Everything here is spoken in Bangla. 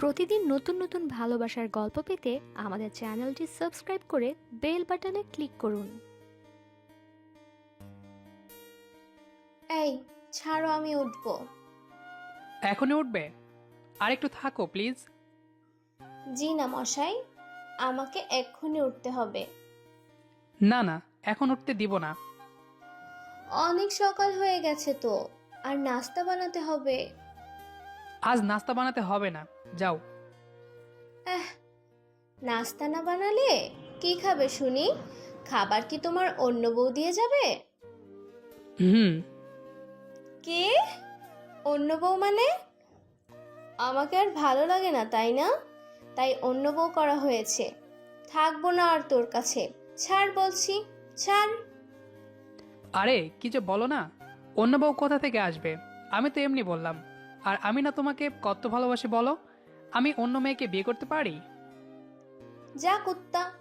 প্রতিদিন নতুন নতুন ভালোবাসার গল্প পেতে আমাদের চ্যানেলটি সাবস্ক্রাইব করে বেল বাটনে ক্লিক করুন। এই ছাড়ো, আমি উঠবো। এখনই উঠবে? আর একটু থাকো প্লিজ। জি না মশাই, আমাকে এক্ষুনি উঠতে হবে। না না, এখন উঠতে দিব না। অনেক সকাল হয়ে গেছে তো, আর নাস্তা বানাতে হবে। আজ নাস্তা বানাতে হবে না, যাও। এহ, নাস্তা না বানালে কি খাবে শুনি? খাবার কি তোমার অন্য বউ দিয়ে যাবে? হুম। কে? অন্য বউ মানে? আমাকে আর ভালো লাগে না, তাই না? তাই অন্য বউ করা হয়েছে। থাকবো না আর তোর কাছে। ছাড় বলছি, ছাড়। আরে কি যে বলো না, অন্য বউ কোথা থেকে আসবে? আমি তো এমনি বললাম। আর আমি না তোমাকে কত ভালোবাসি বলো? আমি অন্য মেয়েকে বিয়ে করতে পারি? যা কুত্তা,